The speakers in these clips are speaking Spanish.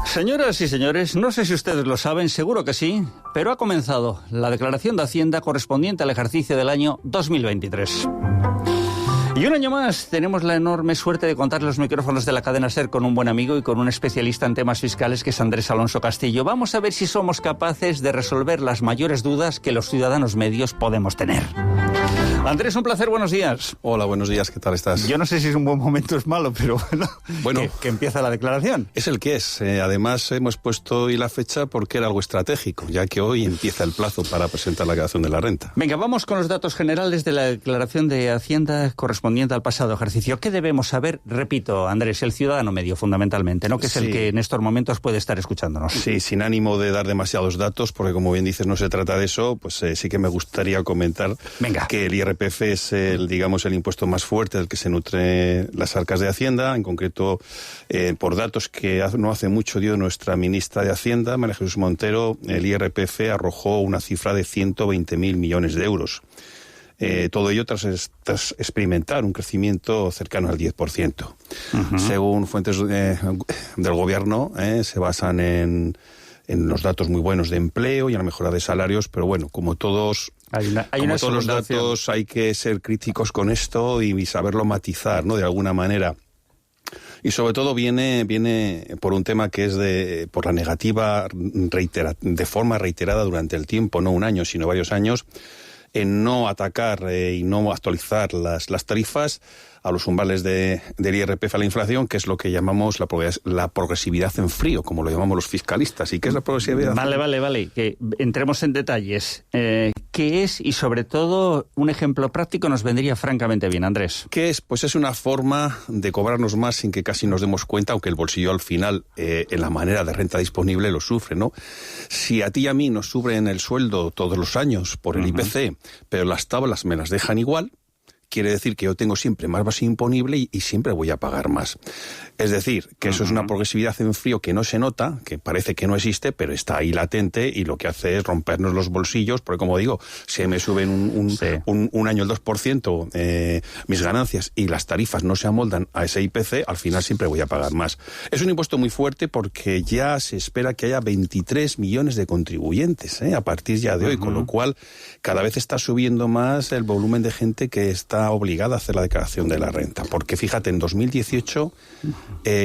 Señoras y señores, no sé si ustedes lo saben, seguro que sí, pero ha comenzado la declaración de Hacienda correspondiente al ejercicio del año 2023. Y un año más tenemos la enorme suerte de contar los micrófonos de la cadena SER con un buen amigo y con un especialista en temas fiscales que es Andrés Alonso Castillo. Vamos a ver si somos capaces de resolver las mayores dudas que los ciudadanos medios podemos tener. Andrés, un placer, buenos días. Hola, buenos días, ¿qué tal estás? Yo no sé si es un buen momento o es malo, pero bueno, que empieza la declaración. Es el que es. Además, hemos puesto hoy la fecha porque era algo estratégico, ya que hoy empieza el plazo para presentar la declaración de la renta. Venga, vamos con los datos generales de la declaración de Hacienda correspondiente al pasado ejercicio. ¿Qué debemos saber? Repito, Andrés, el ciudadano medio, fundamentalmente, ¿no? Que es el que en estos momentos puede estar escuchándonos. Sí, sin ánimo de dar demasiados datos, porque como bien dices, no se trata de eso, pues sí que me gustaría comentar que el IRPF es el impuesto más fuerte del que se nutre las arcas de Hacienda, en concreto por datos que no hace mucho dio nuestra ministra de Hacienda, María Jesús Montero. El IRPF arrojó una cifra de 120.000 millones de euros. Todo ello tras experimentar un crecimiento cercano al 10%. Uh-huh. Según fuentes del gobierno, se basan en los datos muy buenos de empleo y en la mejora de salarios, pero bueno, como todos los datos, hay que ser críticos con esto y saberlo matizar, ¿no? De alguna manera. Y sobre todo viene por un tema que es por la negativa de forma reiterada durante el tiempo, no un año, sino varios años, en no atacar y no actualizar las tarifas a los umbrales del IRPF a la inflación, que es lo que llamamos la progresividad en frío, como lo llamamos los fiscalistas. ¿Y qué es la progresividad? Vale, que entremos en detalles. ¿Qué es? Y sobre todo, un ejemplo práctico nos vendría francamente bien, Andrés. ¿Qué es? Pues es una forma de cobrarnos más sin que casi nos demos cuenta, aunque el bolsillo al final, en la manera de renta disponible, lo sufre, ¿no? Si a ti y a mí nos suben el sueldo todos los años por el IPC, pero las tablas me las dejan igual, quiere decir que yo tengo siempre más base imponible y siempre voy a pagar más. Es decir, que eso es una progresividad en frío que no se nota, que parece que no existe, pero está ahí latente y lo que hace es rompernos los bolsillos, porque como digo, si me suben un año el 2% mis ganancias y las tarifas no se amoldan a ese IPC, al final siempre voy a pagar más. Es un impuesto muy fuerte porque ya se espera que haya 23 millones de contribuyentes a partir ya de hoy, con lo cual cada vez está subiendo más el volumen de gente que está obligada a hacer la declaración de la renta, porque fíjate, en 2018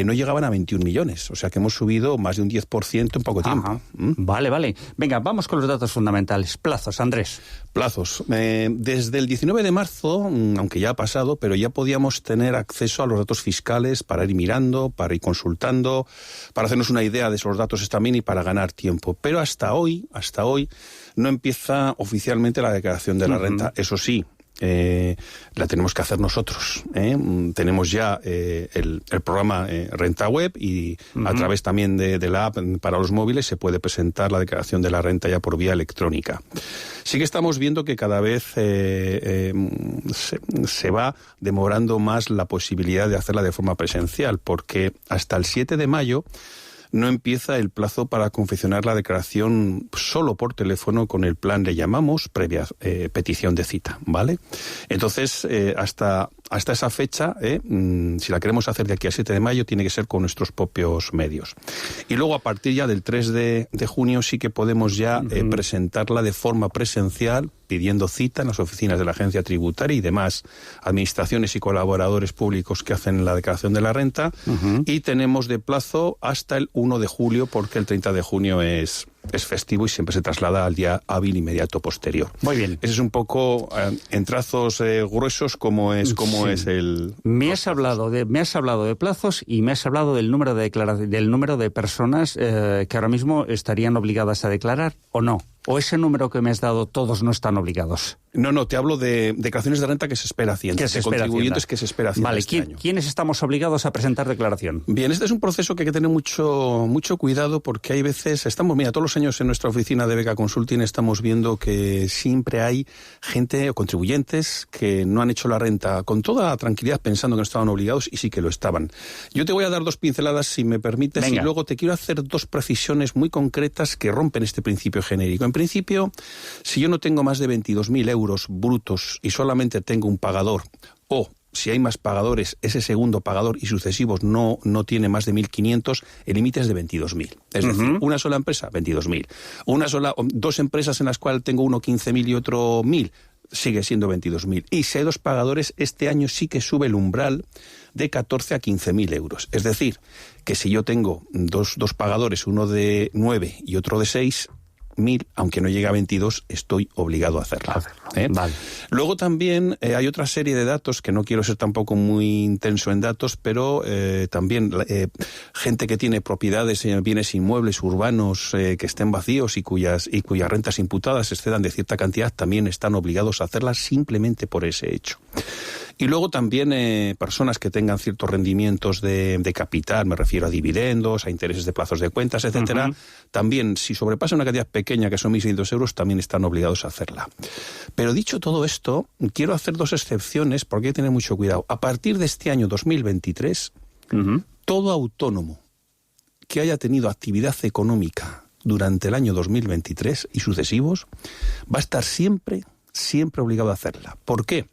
no llegaban a 21 millones, o sea que hemos subido más de un 10% en poco tiempo. Vale. Venga, vamos con los datos fundamentales. Plazos, Andrés. Plazos. Desde el 19 de marzo, aunque ya ha pasado, pero ya podíamos tener acceso a los datos fiscales para ir mirando, para ir consultando, para hacernos una idea de esos datos también y para ganar tiempo. Pero hasta hoy no empieza oficialmente la declaración de la renta. Eso sí, la tenemos que hacer nosotros. Tenemos ya el programa Renta Web y a través también de la app para los móviles se puede presentar la declaración de la renta ya por vía electrónica. Sí que estamos viendo que cada vez se va demorando más la posibilidad de hacerla de forma presencial, porque hasta el 7 de mayo no empieza el plazo para confeccionar la declaración solo por teléfono con el plan le llamamos previa petición de cita, ¿vale? Entonces, hasta esa fecha, si la queremos hacer de aquí al 7 de mayo, tiene que ser con nuestros propios medios. Y luego, a partir ya del 3 de junio, sí que podemos ya presentarla de forma presencial, pidiendo cita en las oficinas de la agencia tributaria y demás administraciones y colaboradores públicos que hacen la declaración de la renta, y tenemos de plazo hasta el 1 de julio, porque el 30 de junio es festivo y siempre se traslada al día hábil inmediato posterior. Muy bien. Ese es un poco, en trazos gruesos, cómo es el... Me has hablado de plazos y me has hablado del número de personas que ahora mismo estarían obligadas a declarar, ¿o no? ¿O ese número que me has dado todos no están obligados? No, te hablo de declaraciones de renta que se espera Hacienda, de contribuyentes que se espera Hacienda este año. ¿Quiénes estamos obligados a presentar declaración? Bien, este es un proceso que hay que tener mucho cuidado, porque hay veces, todos los años en nuestra oficina de Beca Consulting estamos viendo que siempre hay gente o contribuyentes que no han hecho la renta con toda tranquilidad pensando que no estaban obligados y sí que lo estaban. Yo te voy a dar 2 pinceladas, si me permites. Venga. Y luego te quiero hacer 2 precisiones muy concretas que rompen este principio genérico. En principio, si yo no tengo más de 22.000 euros brutos y solamente tengo un pagador, o si hay más pagadores, ese segundo pagador y sucesivos no tiene más de 1.500, el límite es de 22.000. Es decir, una sola empresa, 22.000. Dos empresas en las cuales tengo uno 15.000 y otro 1.000, sigue siendo 22.000. Y si hay dos pagadores, este año sí que sube el umbral de 14 a 15.000 euros. Es decir, que si yo tengo dos pagadores, uno de 9 y otro de 6.000, aunque no llegue a 22, estoy obligado a hacerlo. Vale. Luego también hay otra serie de datos, que no quiero ser tampoco muy intenso en datos, pero también gente que tiene propiedades, bienes inmuebles urbanos que estén vacíos y cuyas rentas imputadas excedan de cierta cantidad, también están obligados a hacerlas simplemente por ese hecho. Y luego también personas que tengan ciertos rendimientos de capital, me refiero a dividendos, a intereses de plazos de cuentas, etcétera, también, si sobrepasa una cantidad pequeña, que son 1.600 euros, también están obligados a hacerla. Pero dicho todo esto, quiero hacer dos excepciones porque hay que tener mucho cuidado. A partir de este año 2023, todo autónomo que haya tenido actividad económica durante el año 2023 y sucesivos va a estar siempre obligado a hacerla. ¿Por qué?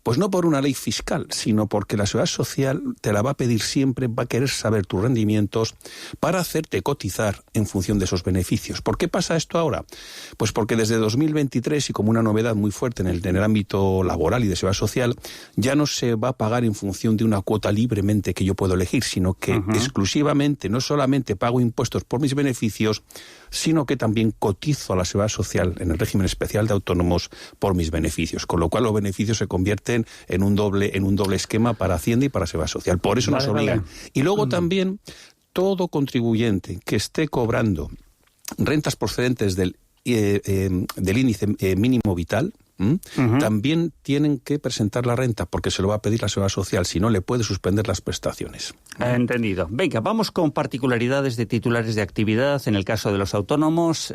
Pues no por una ley fiscal, sino porque la Seguridad Social te la va a pedir siempre, va a querer saber tus rendimientos para hacerte cotizar en función de esos beneficios. ¿Por qué pasa esto ahora? Pues porque desde 2023, y como una novedad muy fuerte en el ámbito laboral y de Seguridad Social, ya no se va a pagar en función de una cuota libremente que yo puedo elegir, sino que exclusivamente, no solamente pago impuestos por mis beneficios, sino que también cotizo a la Seguridad Social en el régimen especial de autónomos por mis beneficios, con lo cual los beneficios se convierten en un doble esquema para Hacienda y para Seguridad Social. Por eso nos obligan. Y luego también todo contribuyente que esté cobrando rentas procedentes del índice mínimo vital, también tienen que presentar la renta porque se lo va a pedir la Seguridad Social, si no le puede suspender las prestaciones. Entendido. Venga, vamos con particularidades de titulares de actividad en el caso de los autónomos,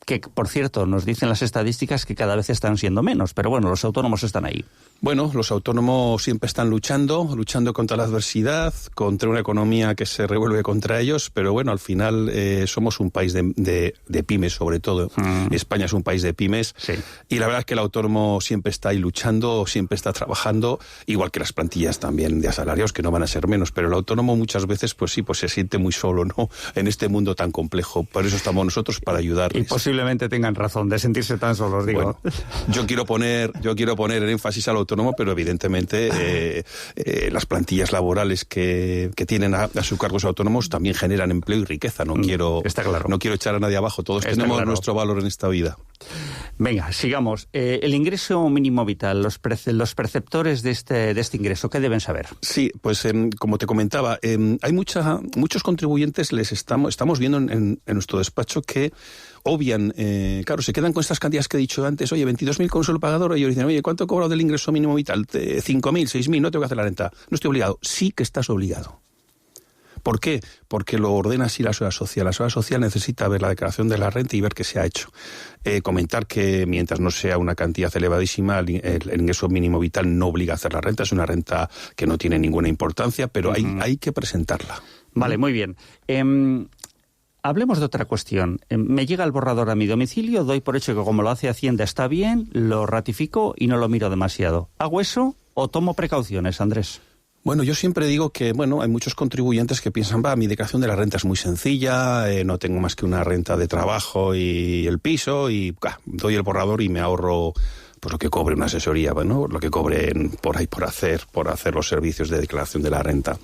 que por cierto nos dicen las estadísticas que cada vez están siendo menos, pero bueno, los autónomos están ahí. Bueno, los autónomos siempre están luchando contra la adversidad, contra una economía que se revuelve contra ellos, pero bueno, al final somos un país de pymes, sobre todo. España es un país de pymes, sí. Y la verdad es que el autónomo siempre está ahí luchando, siempre está trabajando, igual que las plantillas también de asalariados, que no van a ser menos, pero el autónomo muchas veces, pues sí, pues se siente muy solo, ¿no?, en este mundo tan complejo. Por eso estamos nosotros, para ayudarles. Y posiblemente tengan razón de sentirse tan solos, digo. Bueno, yo quiero poner el énfasis al autónomo, pero evidentemente las plantillas laborales que tienen a su cargo los autónomos también generan empleo y riqueza. No quiero echar a nadie abajo. Todos tenemos nuestro valor en esta vida. Venga, sigamos. El ingreso mínimo vital, los perceptores de este ingreso, ¿qué deben saber? Sí, pues como te comentaba, hay muchos contribuyentes, estamos viendo en nuestro despacho que obvian, claro, se quedan con estas cantidades que he dicho antes. Oye, 22.000 con un solo pagador, y ellos dicen, oye, ¿cuánto he cobrado del ingreso mínimo vital? 5.000, 6.000, no tengo que hacer la renta. No estoy obligado. Sí que estás obligado. ¿Por qué? Porque lo ordena así la Seguridad Social. La Seguridad Social necesita ver la declaración de la renta y ver qué se ha hecho. Comentar que mientras no sea una cantidad elevadísima, el ingreso mínimo vital no obliga a hacer la renta. Es una renta que no tiene ninguna importancia, pero hay que presentarla. Vale, muy bien. Hablemos de otra cuestión. Me llega el borrador a mi domicilio, doy por hecho que como lo hace Hacienda está bien, lo ratifico y no lo miro demasiado. ¿Hago eso o tomo precauciones, Andrés? Bueno, yo siempre digo que, hay muchos contribuyentes que piensan, mi declaración de la renta es muy sencilla, no tengo más que una renta de trabajo y el piso, y doy el borrador y me ahorro pues lo que cobre una asesoría, lo que cobren por ahí por hacer los servicios de declaración de la renta.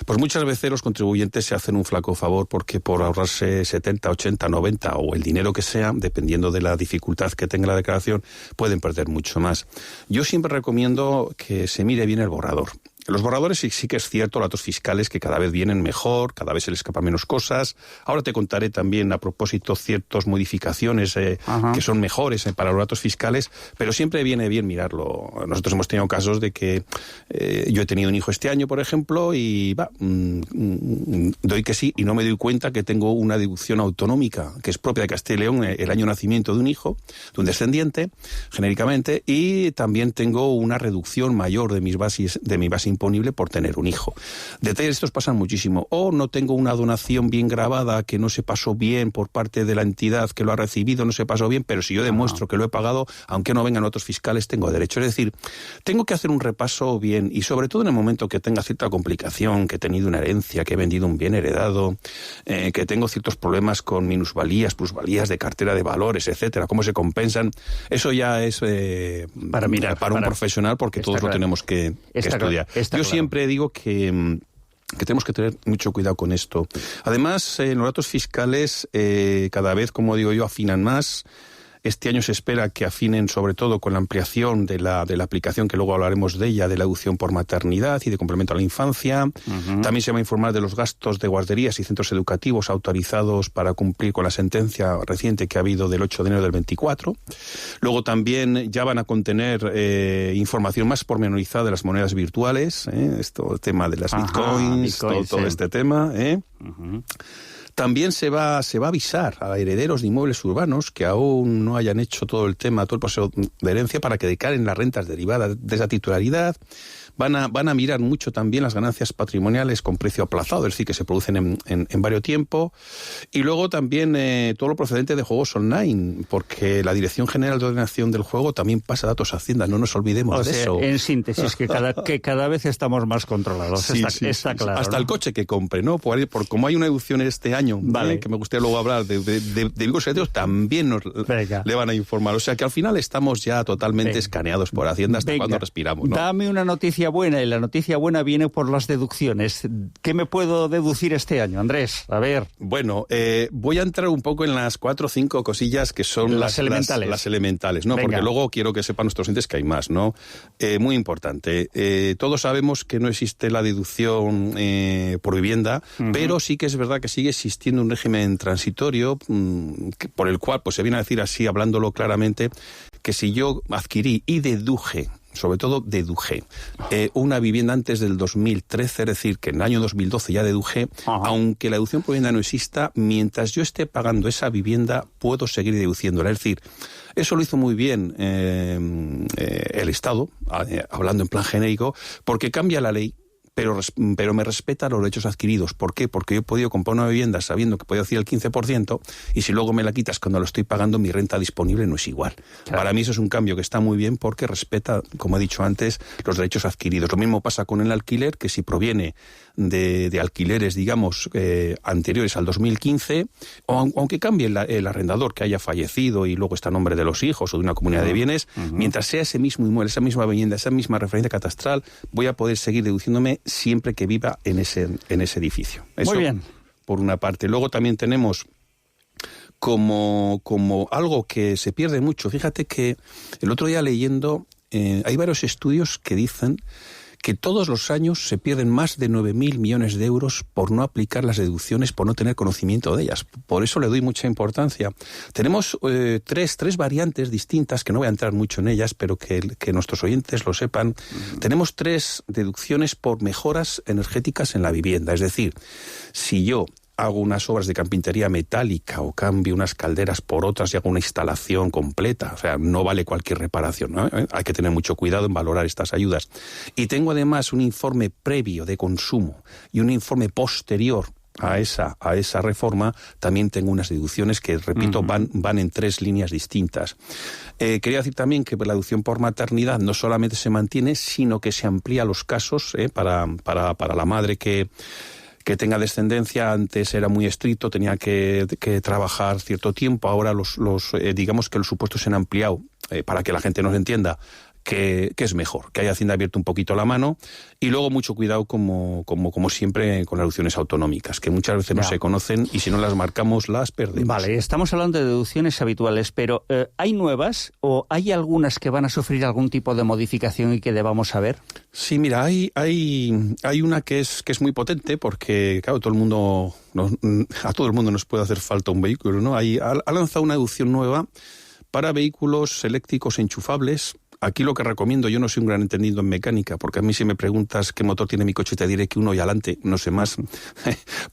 Pues muchas veces los contribuyentes se hacen un flaco favor porque por ahorrarse 70, 80, 90 o el dinero que sea, dependiendo de la dificultad que tenga la declaración, pueden perder mucho más. Yo siempre recomiendo que se mire bien el borrador. Los borradores sí que es cierto, datos fiscales que cada vez vienen mejor, cada vez se les escapan menos cosas. Ahora te contaré también a propósito ciertas modificaciones que son mejores para los datos fiscales, pero siempre viene bien mirarlo. Nosotros hemos tenido casos de que yo he tenido un hijo este año, por ejemplo, y doy que sí y no me doy cuenta que tengo una deducción autonómica que es propia de Castilla y León, el año de nacimiento de un hijo, de un descendiente, genéricamente, y también tengo una reducción mayor de mi base imponible por tener un hijo. Detalles estos pasan muchísimo. O no tengo una donación bien grabada que no se pasó bien por parte de la entidad que lo ha recibido, no se pasó bien, pero si yo demuestro que lo he pagado, aunque no vengan otros fiscales, tengo derecho. Es decir, tengo que hacer un repaso bien y sobre todo en el momento que tenga cierta complicación, que he tenido una herencia, que he vendido un bien heredado, que tengo ciertos problemas con minusvalías, plusvalías de cartera de valores, etcétera, cómo se compensan. Eso ya es para un profesional, porque todos lo tenemos que estudiar. Yo siempre digo que tenemos que tener mucho cuidado con esto. Además, los datos fiscales cada vez, como digo yo, afinan más. Este año se espera que afinen sobre todo con la ampliación de la aplicación, que luego hablaremos de ella, de la deducción por maternidad y de complemento a la infancia. Uh-huh. También se va a informar de los gastos de guarderías y centros educativos autorizados para cumplir con la sentencia reciente que ha habido del 8 de enero del 24. Luego también ya van a contener información más pormenorizada de las monedas virtuales, el tema de las bitcoins, todo este tema. Uh-huh. También se va a avisar a herederos de inmuebles urbanos que aún no hayan hecho todo el proceso de herencia para que declaren las rentas derivadas de esa titularidad. Van a mirar mucho también las ganancias patrimoniales con precio aplazado, es decir, que se producen en varios tiempos. Y luego también todo lo procedente de juegos online, porque la Dirección General de Ordenación del Juego también pasa datos a Hacienda, no nos olvidemos de eso. En síntesis, que cada vez estamos más controlados, sí, está claro. Hasta, ¿no?, el coche que compre, ¿no? Por como hay una deducción este año, vale, que me gustaría luego hablar de vehículos eléctricos, también le van a informar. O sea que al final estamos ya totalmente escaneados por Hacienda hasta cuando respiramos, ¿no? Dame una noticia buena, y la noticia buena viene por las deducciones. ¿Qué me puedo deducir este año, Andrés? A ver. Bueno, voy a entrar un poco en las 4 o 5 cosillas que son las elementales. Las elementales, ¿no? Venga. Porque luego quiero que sepan nuestros entes que hay más, ¿no? Muy importante. Todos sabemos que no existe la deducción por vivienda, uh-huh, pero sí que es verdad que sigue existiendo un régimen transitorio por el cual, pues se viene a decir así, hablándolo claramente, que si yo adquirí y deduje una vivienda antes del 2013, es decir, que en el año 2012 ya deduje, aunque la deducción por vivienda no exista, mientras yo esté pagando esa vivienda, puedo seguir deduciéndola. Es decir, eso lo hizo muy bien el Estado, hablando en plan genérico, porque cambia la ley, pero me respeta los derechos adquiridos. ¿Por qué? Porque yo he podido comprar una vivienda sabiendo que podía hacer el 15%, y si luego me la quitas cuando lo estoy pagando, mi renta disponible no es igual. Claro. Para mí eso es un cambio que está muy bien porque respeta, como he dicho antes, los derechos adquiridos. Lo mismo pasa con el alquiler, que si proviene de alquileres, digamos, anteriores al 2015, o aunque cambie el arrendador que haya fallecido y luego está a nombre de los hijos o de una comunidad de bienes, mientras sea ese mismo inmueble, esa misma vivienda, esa misma referencia catastral, voy a poder seguir deduciéndome siempre que viva en ese edificio. Eso, muy bien. Por una parte. Luego también tenemos como algo que se pierde mucho. Fíjate que el otro día leyendo, hay varios estudios que dicen que todos los años se pierden más de 9.000 millones de euros por no aplicar las deducciones, por no tener conocimiento de ellas. Por eso le doy mucha importancia. Tenemos tres variantes distintas, que no voy a entrar mucho en ellas, pero que nuestros oyentes lo sepan. Tenemos 3 deducciones por mejoras energéticas en la vivienda. Es decir, si yo hago unas obras de carpintería metálica o cambio unas calderas por otras y hago una instalación completa, o sea, no vale cualquier reparación, ¿no? Hay que tener mucho cuidado en valorar estas ayudas. Y tengo además un informe previo de consumo y un informe posterior a esa reforma, también tengo unas deducciones que, repito, van en 3 líneas distintas. Quería decir también que la deducción por maternidad no solamente se mantiene, sino que se amplía los casos para la madre que tenga descendencia. Antes era muy estricto, tenía que trabajar cierto tiempo. Ahora digamos que los supuestos se han ampliado, para que la gente nos entienda, que es mejor, que haya Hacienda abierto un poquito la mano. Y luego mucho cuidado, como siempre, con las deducciones autonómicas, que muchas veces no se conocen y si no las marcamos, las perdemos. Vale, estamos hablando de deducciones habituales, pero ¿hay nuevas o hay algunas que van a sufrir algún tipo de modificación y que debamos saber? Sí, mira, hay una que es muy potente porque, claro, a todo el mundo nos puede hacer falta un vehículo, ¿no? Ha lanzado una deducción nueva para vehículos eléctricos enchufables Aquí lo que recomiendo, yo no soy un gran entendido en mecánica, porque a mí si me preguntas qué motor tiene mi coche te diré que uno y adelante, no sé más.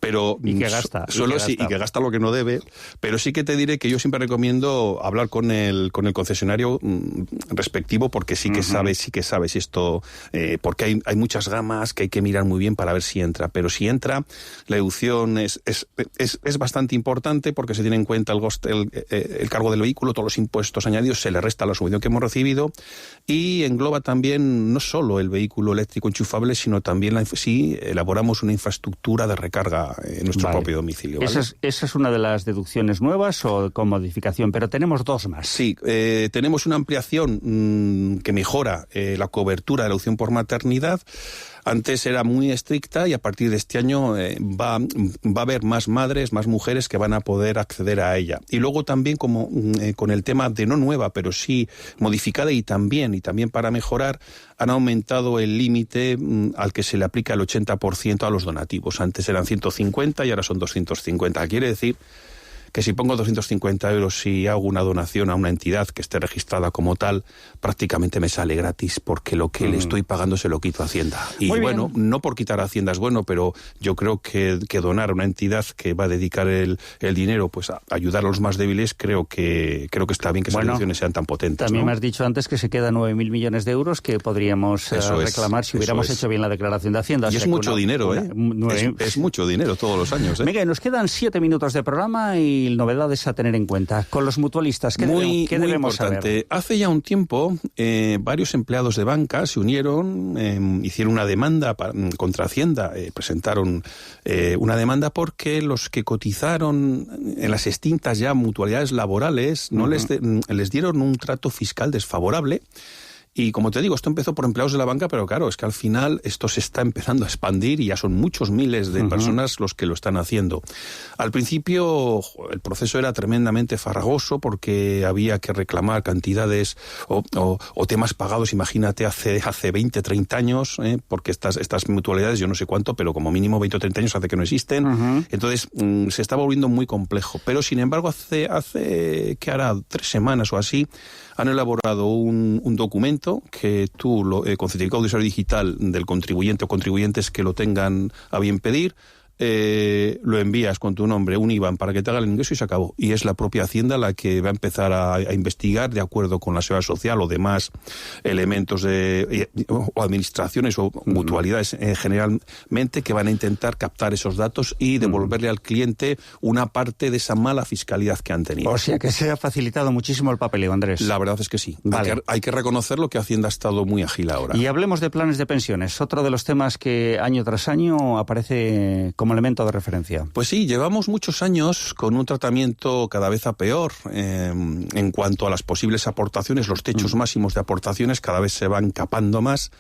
Pero y que gasta. Y que gasta lo que no debe. Pero sí que te diré que yo siempre recomiendo hablar con el concesionario respectivo, porque sí que sabe si esto, porque hay muchas gamas que hay que mirar muy bien para ver si entra. Pero si entra, la deducción es bastante importante, porque se tiene en cuenta el cargo del vehículo, todos los impuestos añadidos, se le resta la subvención que hemos recibido, y engloba también no solo el vehículo eléctrico enchufable, sino también si elaboramos una infraestructura de recarga en nuestro propio domicilio. ¿Vale? Esa es una de las deducciones nuevas o con modificación, pero tenemos dos más. Sí, tenemos una ampliación que mejora la cobertura de la deducción por maternidad. Antes era muy estricta y a partir de este año va a haber más madres, más mujeres que van a poder acceder a ella. Y luego también como con el tema de no nueva, pero sí modificada y también para mejorar, han aumentado el límite al que se le aplica el 80% a los donativos. Antes eran 150 y ahora son 250. Quiere decir que si pongo 250 euros y hago una donación a una entidad que esté registrada como tal, prácticamente me sale gratis, porque lo que le estoy pagando se lo quito a Hacienda. Y bueno, no por quitar a Hacienda es bueno, pero yo creo que donar a una entidad que va a dedicar el dinero pues a ayudar a los más débiles, creo que está bien que esas deducciones sean tan potentes. También ¿no? me has dicho antes que se quedan 9.000 millones de euros que podríamos reclamar si hubiéramos hecho bien la declaración de Hacienda. Y es mucho dinero, es mucho dinero todos los años. Venga, nos quedan 7 minutos de programa y novedades a tener en cuenta. Con los mutualistas, ¿qué debemos saber? Hace ya un tiempo, varios empleados de banca se unieron, hicieron una demanda contra Hacienda, presentaron una demanda porque los que cotizaron en las extintas ya mutualidades laborales no les dieron un trato fiscal desfavorable. Y como te digo, esto empezó por empleados de la banca, pero claro, es que al final esto se está empezando a expandir y ya son muchos miles de personas los que lo están haciendo. Al principio el proceso era tremendamente farragoso porque había que reclamar cantidades o temas pagados, imagínate, hace 20, 30 años, porque estas mutualidades, yo no sé cuánto, pero como mínimo 20 o 30 años hace que no existen. Entonces se está volviendo muy complejo. Pero sin embargo, hace que hará 3 semanas o así, han elaborado un documento que tú, con certificado de usuario digital del contribuyente o contribuyentes que lo tengan a bien pedir, lo envías con tu nombre, un IBAN, para que te haga el ingreso y se acabó. Y es la propia Hacienda la que va a empezar a investigar, de acuerdo con la seguridad social o demás elementos o administraciones o mutualidades generalmente, que van a intentar captar esos datos y devolverle al cliente una parte de esa mala fiscalidad que han tenido. O sea que se ha facilitado muchísimo el papeleo, Andrés. La verdad es que sí. Vale. Hay que reconocerlo, que Hacienda ha estado muy ágil ahora. Y hablemos de planes de pensiones, otro de los temas que año tras año aparece como elemento de referencia. Pues sí, llevamos muchos años con un tratamiento cada vez a peor en cuanto a las posibles aportaciones. Los techos máximos de aportaciones cada vez se van capando más,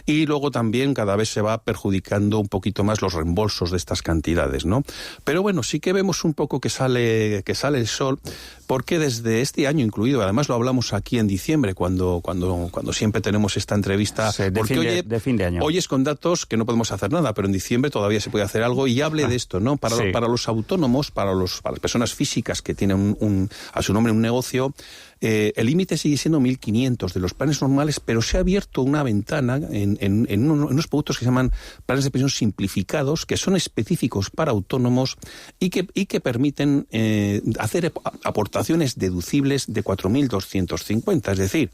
y luego también cada vez se va perjudicando un poquito más los reembolsos de estas cantidades, ¿no? Pero bueno, sí que vemos un poco que sale el sol, porque desde este año incluido, además lo hablamos aquí en diciembre, cuando siempre tenemos esta entrevista, porque de fin de año. Hoy es con datos que no podemos hacer nada, pero en diciembre todavía se puede hacer algo, y hable de esto, ¿no? Para los autónomos, para las personas físicas que tienen a su nombre un negocio, el límite sigue siendo 1.500 de los planes normales, pero se ha abierto una ventana en unos productos que se llaman planes de pensión simplificados, que son específicos para autónomos y que permiten hacer aportaciones deducibles de 4.250, es decir,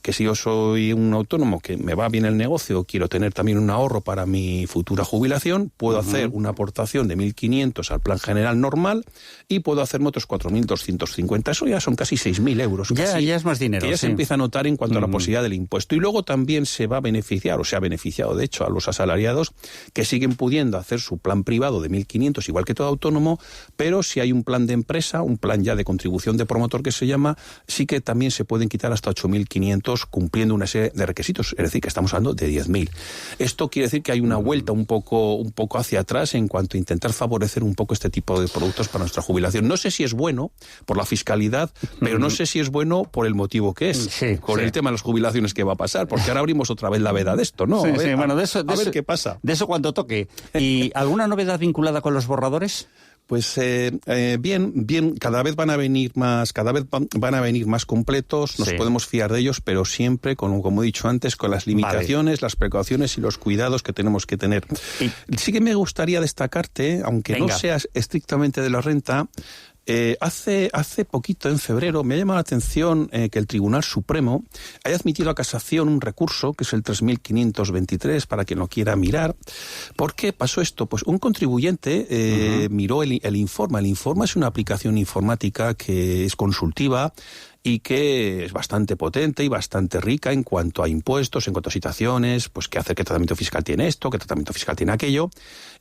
que si yo soy un autónomo que me va bien el negocio, quiero tener también un ahorro para mi futura jubilación, puedo hacer una aportación de 1.500 al plan general normal y puedo hacerme otros 4.250. Eso ya son casi 6.000 euros. Ya es más dinero. Que ya se empieza a notar en cuanto a la posibilidad del impuesto. Y luego también se va a beneficiar, o se ha beneficiado, de hecho, a los asalariados que siguen pudiendo hacer su plan privado de 1.500, igual que todo autónomo, pero si hay un plan de empresa, un plan ya de contribución de promotor que se llama, sí que también se pueden quitar hasta 8.500 cumpliendo una serie de requisitos, es decir, que estamos hablando de 10.000. Esto quiere decir que hay una vuelta un poco hacia atrás en cuanto a intentar favorecer un poco este tipo de productos para nuestra jubilación. No sé si es bueno por la fiscalidad, pero no sé si es bueno por el motivo que es, el tema de las jubilaciones que va a pasar, porque ahora abrimos otra vez la veda de esto, ¿no? A ver qué pasa. De eso cuando toque. ¿Y alguna novedad vinculada con los borradores? Pues bien, cada vez van a venir más completos, nos podemos fiar de ellos, pero siempre, como he dicho antes, con las limitaciones, las precauciones y los cuidados que tenemos que tener. Sí que me gustaría destacarte, aunque no seas estrictamente de la renta, hace poquito, en febrero, me ha llamado la atención que el Tribunal Supremo haya admitido a casación un recurso, que es el 3523, para quien lo quiera mirar. ¿Por qué pasó esto? Pues un contribuyente miró el Informa. El Informa es una aplicación informática que es consultiva y que es bastante potente y bastante rica en cuanto a impuestos, en cuanto a situaciones, pues qué tratamiento fiscal tiene esto, qué tratamiento fiscal tiene aquello,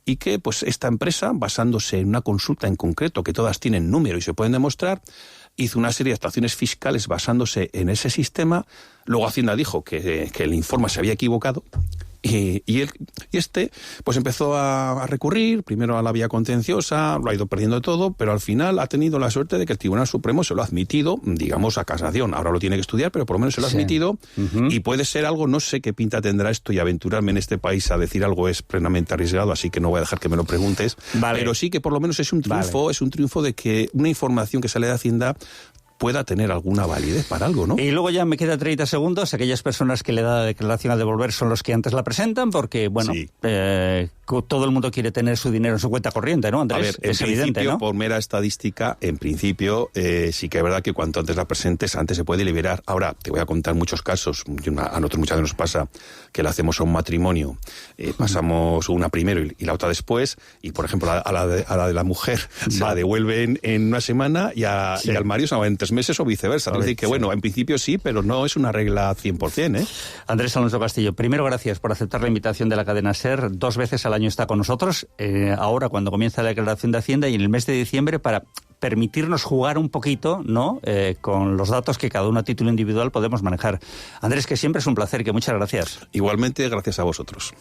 y que pues esta empresa, basándose en una consulta en concreto, que todas tienen número y se pueden demostrar, hizo una serie de actuaciones fiscales basándose en ese sistema. Luego Hacienda dijo que el Informa se había equivocado. Y este pues empezó a recurrir primero a la vía contenciosa, lo ha ido perdiendo todo, pero al final ha tenido la suerte de que el Tribunal Supremo se lo ha admitido, digamos, a casación. Ahora lo tiene que estudiar, pero por lo menos se lo ha admitido, y puede ser algo, no sé qué pinta tendrá esto, y aventurarme en este país a decir algo es plenamente arriesgado, así que no voy a dejar que me lo preguntes. Pero sí que por lo menos es un triunfo, es un triunfo de que una información que sale de Hacienda pueda tener alguna validez para algo, ¿no? Y luego ya me queda 30 segundos. Aquellas personas que le da la declaración a devolver son los que antes la presentan, porque, bueno, todo el mundo quiere tener su dinero en su cuenta corriente, ¿no, Andrés? A ver, es evidente, ¿no? Por mera estadística, en principio, sí que es verdad que cuanto antes la presentes, antes se puede liberar. Ahora, te voy a contar muchos casos. A nosotros muchas veces nos pasa que le hacemos a un matrimonio, pasamos una primero y la otra después, y, por ejemplo, a la de la mujer la devuelven en una semana y al marido se va en 3 meses o viceversa. Es decir, que bueno, en principio sí, pero no es una regla 100%, ¿eh? Andrés Alonso Castillo, primero gracias por aceptar la invitación de la cadena SER. 2 veces al año está con nosotros, ahora cuando comienza la declaración de Hacienda y en el mes de diciembre, para permitirnos jugar un poquito, ¿no?, con los datos que cada uno a título individual podemos manejar. Andrés, que siempre es un placer, que muchas gracias. Igualmente, gracias a vosotros.